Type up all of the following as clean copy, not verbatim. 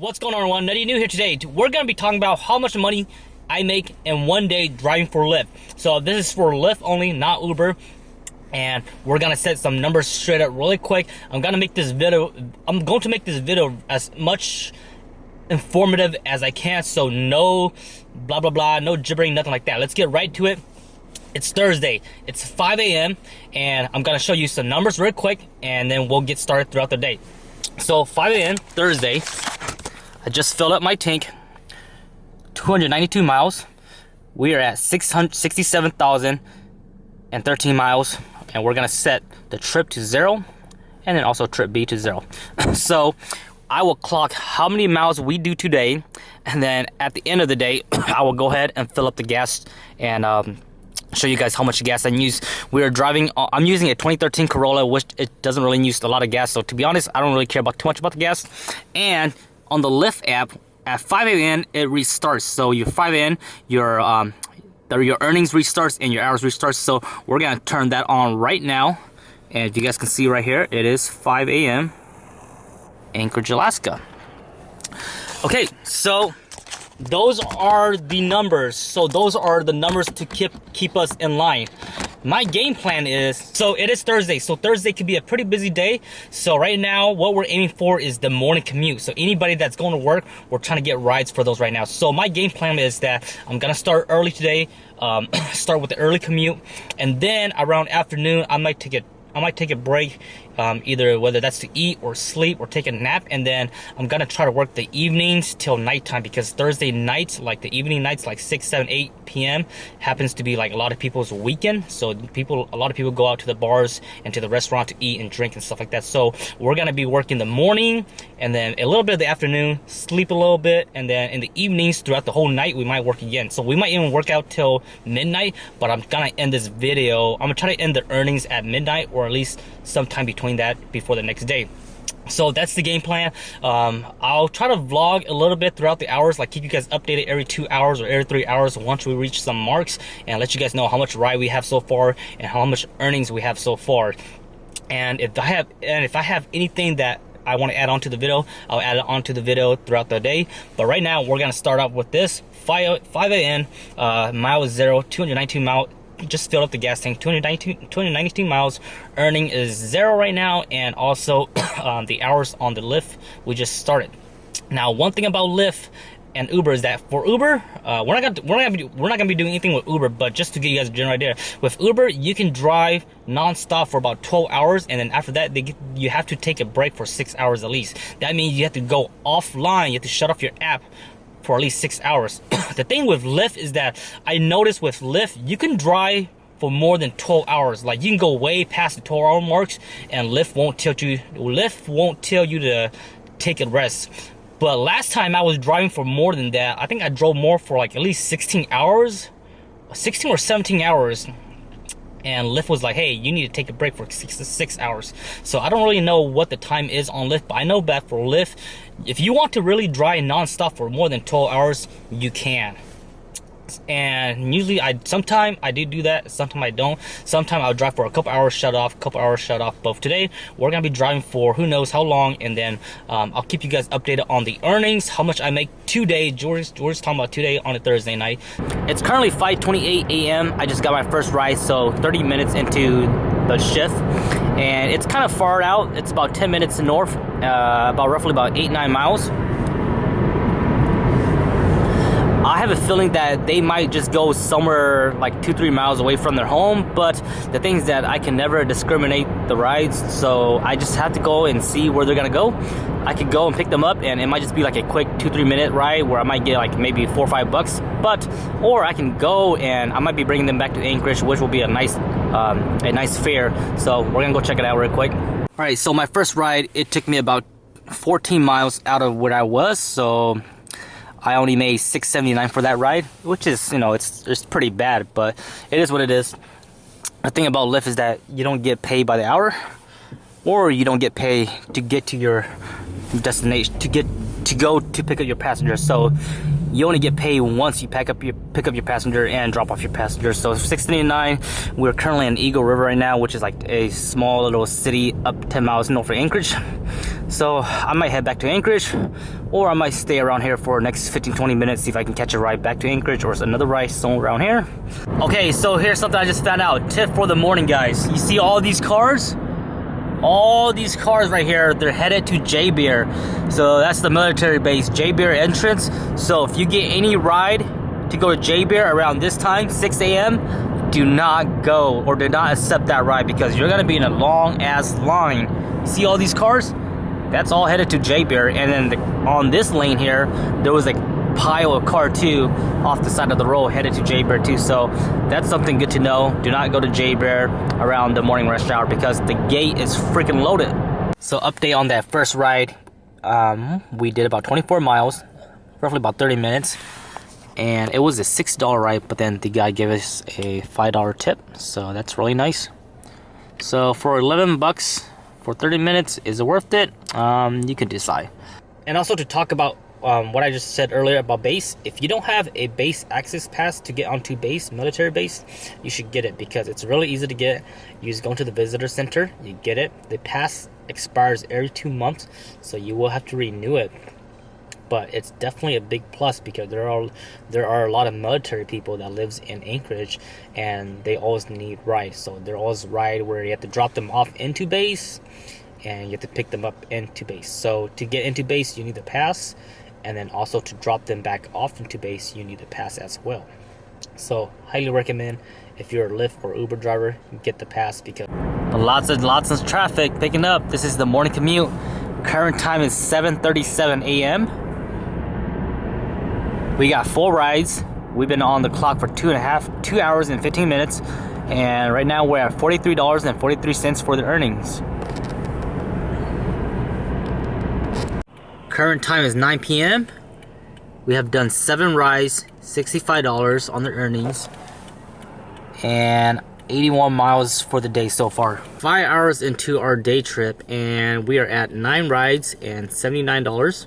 What's going on, everyone? NuttyNu here today. We're going to be talking about how much money I make in one day driving for Lyft. So this is for Lyft only, not Uber. And we're going to set some numbers straight up really quick. I'm going to make this video as much informative as I can. So no blah, blah, blah, no gibbering, nothing like that. Let's get right to it. It's Thursday. It's 5 a.m. and I'm going to show you some numbers real quick, and then we'll get started throughout the day. So 5 a.m. Thursday, I just filled up my tank, 292 miles. We are at 667,013 miles, and we're gonna set the trip to 0 and then also trip B to 0. So I will clock how many miles we do today, and then at the end of the day, I will go ahead and fill up the gas and show you guys how much gas I use. We are driving, I'm using a 2013 Corolla, which it doesn't really use a lot of gas. So to be honest, I don't really care too much about the gas. And on the Lyft app, at 5 a.m. it restarts. So you 5 a.m. your earnings restarts and your hours restarts. So we're gonna turn that on right now. And if you guys can see right here, it is 5 a.m. Anchorage, Alaska. Okay, so those are the numbers. So those are the numbers to keep us in line. My game plan is, so it is Thursday, so Thursday could be a pretty busy day. So right now what we're aiming for is the morning commute. So anybody that's going to work, we're trying to get rides for those right now. So my game plan is that I'm gonna start early today, start with the early commute, and then around afternoon I might take a break, either whether that's to eat or sleep or take a nap, and then I'm gonna try to work the evenings till nighttime, because Thursday nights, like the evening nights, like 6, 7, 8 p.m. happens to be like a lot of people's weekend. So a lot of people go out to the bars and to the restaurant to eat and drink and stuff like that. So we're gonna be working the morning and then a little bit of the afternoon, sleep a little bit, and then in the evenings throughout the whole night we might work again. So we might even work out till midnight, but I'm gonna end this video, I'm gonna try to end the earnings at midnight, or at least sometime between that before the next day. So that's the game plan. I'll try to vlog a little bit throughout the hours, like keep you guys updated every 2 hours or every 3 hours once we reach some marks, and let you guys know how much ride we have so far and how much earnings we have so far. And if I have anything that I want to add on to the video, I'll add it onto the video throughout the day. But right now we're gonna start off with this 5 a.m. Mile 0, 292 miles. Just filled up the gas tank, 292 miles. Earning is 0 right now, and also the hours on the Lyft we just started. Now, one thing about Lyft and Uber is that for Uber, we're not gonna be doing anything with Uber, but just to give you guys a general idea, with Uber you can drive non-stop for about 12 hours, and then after that you have to take a break for 6 hours at least. That means you have to go offline, you have to shut off your app for at least 6 hours. The thing with Lyft is that I noticed with Lyft, you can drive for more than 12 hours. Like you can go way past the 12-hour marks, and Lyft won't tell you to take a rest. But last time I was driving for more than that. I think I drove more for like at least 16 hours, 16 or 17 hours. And Lyft was like, hey, you need to take a break for 6 hours. So I don't really know what the time is on Lyft, but I know that for Lyft, if you want to really drive non-stop for more than 12 hours, you can. And usually sometimes I do that, sometimes I don't. Sometimes I'll drive for a couple hours, shut off, But today we're gonna be driving for who knows how long, and then I'll keep you guys updated on the earnings, how much I make today. George's talking about today on a Thursday night. It's currently 5:28 a.m. I just got my first ride, so 30 minutes into the shift, and it's kind of far out. It's about 10 minutes north, roughly about 8-9 miles. I have a feeling that they might just go somewhere like 2-3 miles away from their home, but the thing is that I can never discriminate the rides, so I just have to go and see where they're gonna go. I could go and pick them up, and it might just be like a quick 2-3 minute ride where I might get like maybe $4 or $5, or I can go and I might be bringing them back to Anchorage, which will be a nice fare. So we're gonna go check it out real quick. All right, so my first ride, it took me about 14 miles out of where I was, so I only made $6.79 for that ride, which is, it's pretty bad, but it is what it is. The thing about Lyft is that you don't get paid by the hour, or you don't get paid to get to your destination, to go to pick up your passenger. So you only get paid once you pick up your passenger and drop off your passenger. So $6.79. We're currently in Eagle River right now, which is like a small little city up 10 miles north of Anchorage. So I might head back to Anchorage, or I might stay around here for the next 15-20 minutes, see if I can catch a ride back to Anchorage or another ride somewhere around here. Okay, so here's something I just found out. Tip for the morning, guys. You see all these cars? All these cars right here, they're headed to J-Beer. So that's the military base, J-Beer entrance. So if you get any ride to go to J-Beer around this time, 6 a.m., do not go or do not accept that ride, because you're gonna be in a long ass line. See all these cars? That's all headed to J-Beer. And then on this lane here, there was a pile of car too off the side of the road headed to J-Beer too. So that's something good to know. Do not go to J-Beer around the morning rush hour, because the gate is freaking loaded. So update on that first ride. We did about 24 miles, roughly about 30 minutes. And it was a $6 ride, but then the guy gave us a $5 tip. So that's really nice. So for 11 bucks for 30 minutes, is it worth it? You can decide. And also to talk about what I just said earlier about base, if you don't have a base access pass to get onto base, military base, you should get it, because it's really easy to get. You just go into the visitor center, you get it. The pass expires every 2 months, so you will have to renew it. But it's definitely a big plus, because there are a lot of military people that lives in Anchorage, and they always need rides. So they're always ride where you have to drop them off into base, and you have to pick them up into base. So to get into base, you need the pass. And then also to drop them back off into base, you need a pass as well. So highly recommend, if you're a Lyft or Uber driver, get the pass, because lots of traffic picking up. This is the morning commute. Current time is 7:37 a.m. We got 4 rides. We've been on the clock for 2 hours and 15 minutes. And right now we're at $43.43 for the earnings. Current time is 9 p.m. We have done 7 rides, $65 on the earnings, and 81 miles for the day so far. 5 hours into our day trip, and we are at 9 rides and $79.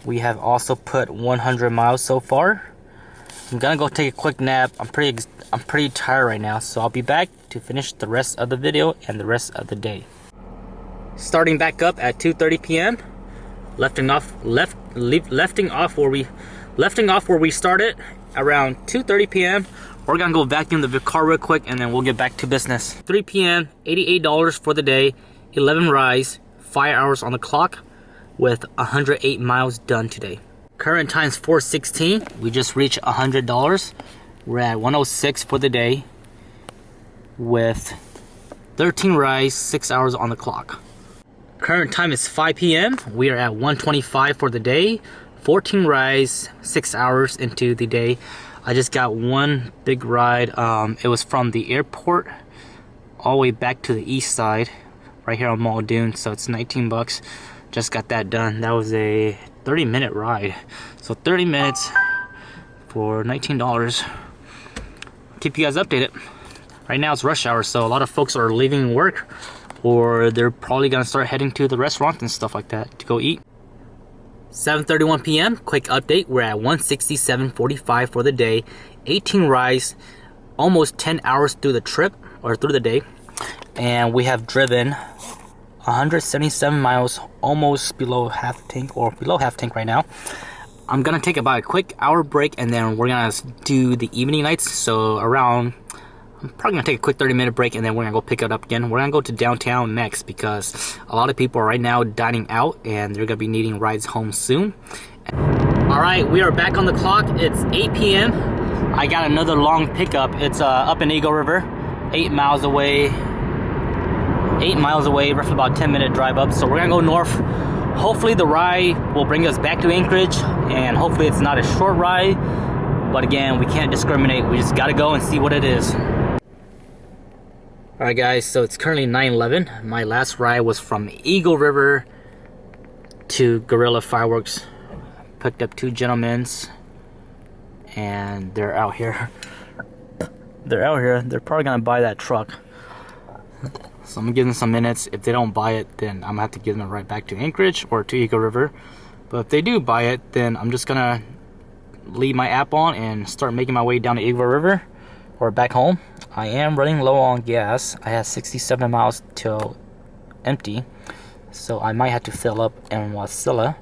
We have also put 100 miles so far. I'm gonna go take a quick nap. I'm pretty tired right now, so I'll be back to finish the rest of the video and the rest of the day. Starting back up at 2:30 p.m. lefting off where we started around 2:30 p.m. We're gonna go vacuum the car real quick, and then we'll get back to business. 3 p.m. $88 for the day, 11 rides, 5 hours on the clock, with 108 miles done today. Current time is 4:16. We just reached $100. We're at 106 for the day, with 13 rides, 6 hours on the clock. Current time is 5 p.m. We are at 125 for the day, 14 rides, 6 hours into the day. I just got one big ride. It was from the airport all the way back to the east side, right here on Muldoon. So it's 19 bucks. Just got that done. That was a 30-minute ride. So 30 minutes for $19. Keep you guys updated. Right now it's rush hour, so a lot of folks are leaving work, or they're probably gonna start heading to the restaurant and stuff like that to go eat. 7:31 p.m. Quick update. We're at 167.45 for the day. 18 rides, almost 10 hours through the trip or through the day, and we have driven 177 miles, almost below half tank, or below half tank right now. I'm gonna take about a quick hour break, and then we're gonna do the evening nights. So I'm probably gonna take a quick 30-minute break, and then we're gonna go pick it up again. We're gonna go to downtown next, because a lot of people are right now dining out, and they're gonna be needing rides home soon. All right, we are back on the clock. It's 8 p.m. I got another long pickup. It's up in Eagle River, 8 miles away, roughly about 10-minute drive up. So we're gonna go north. Hopefully the ride will bring us back to Anchorage, and hopefully it's not a short ride. But again, we can't discriminate. We just gotta go and see what it is. Alright guys, so it's currently 9:11. My last ride was from Eagle River to Guerrilla Fireworks. Picked up 2 gentlemen, and they're out here. They're probably gonna buy that truck. So I'm gonna give them some minutes. If they don't buy it, then I'm gonna have to give them right back to Anchorage or to Eagle River. But if they do buy it, then I'm just gonna leave my app on and start making my way down to Eagle River or back home. I am running low on gas. I have 67 miles till empty. so I might have to fill up in Wasilla,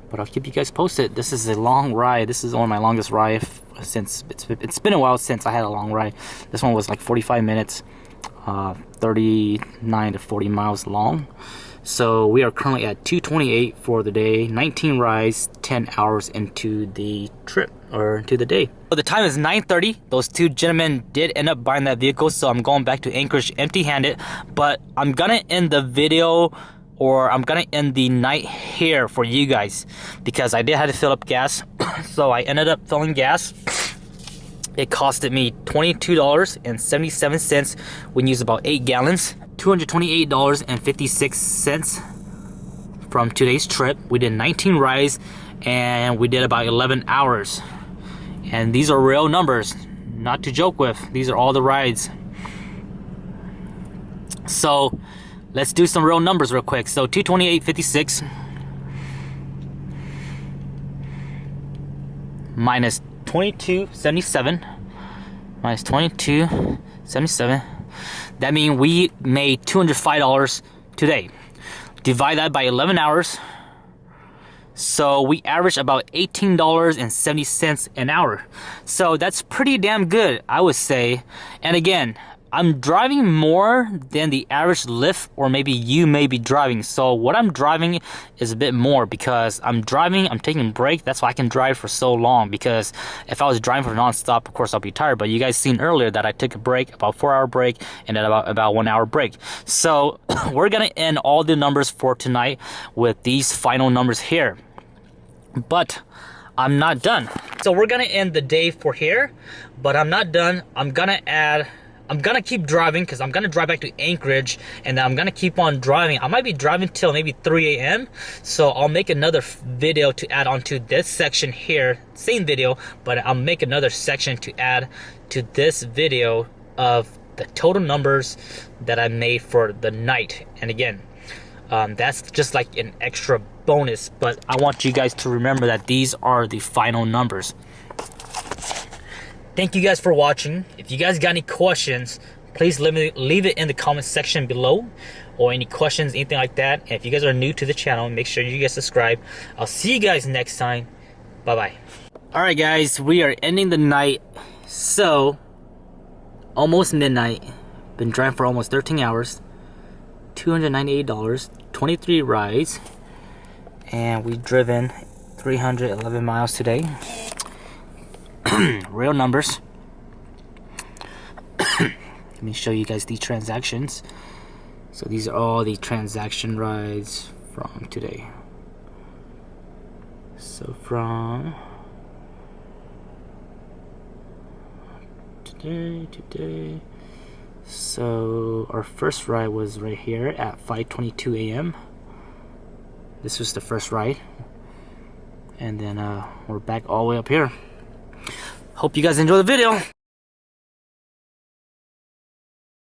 but I'll keep you guys posted. This is a long ride. This is one of my longest rides since it's been a while since I had a long ride. This one was like 45 minutes, 39 to 40 miles long. So we are currently at 2:28 for the day, 19 rides, 10 hours into the trip, or into the day. So the time is 9:30. Those two gentlemen did end up buying that vehicle, so I'm going back to Anchorage empty-handed. But I'm gonna end the video, or I'm gonna end the night here for you guys, because I did have to fill up gas. So I ended up filling gas. It costed me $22.77 when you use about 8 gallons. $228.56 from today's trip. We did 19 rides and we did about 11 hours. And these are real numbers, not to joke with. These are all the rides. So let's do some real numbers real quick. So 228.56 minus 22.77 minus 22.77. That means we made $205 today. Divide that by 11 hours. So we averaged about $18.70 an hour. So that's pretty damn good, I would say. And again, I'm driving more than the average Lyft, or maybe you may be driving. So what I'm driving is a bit more because I'm taking a break. That's why I can drive for so long, because if I was driving for nonstop, of course I'll be tired. But you guys seen earlier that I took a break, about 4-hour break, and then about 1 hour break. So we're gonna end all the numbers for tonight with these final numbers here. But I'm not done. So we're gonna end the day for here, but I'm not done. I'm gonna keep driving, because I'm gonna drive back to Anchorage, and then I'm gonna keep on driving. I might be driving till maybe 3 a.m. So I'll make another video to add on to this section here. Same video, but I'll make another section to add to this video of the total numbers that I made for the night. And again, that's just like an extra bonus, but I want you guys to remember that these are the final numbers. Thank you guys for watching. If you guys got any questions, please leave it in the comment section below, or any questions, anything like that. And if you guys are new to the channel, make sure you guys subscribe. I'll see you guys next time. Bye-bye. Alright guys, we are ending the night. So, almost midnight. Been driving for almost 13 hours. $298, 23 rides. And we've driven 311 miles today. Real numbers. Let me show you guys the transactions. So these are all the transaction rides from today. So from today. So our first ride was right here at 5:22 a.m. This was the first ride. And then we're back all the way up here. Hope you guys enjoy the video.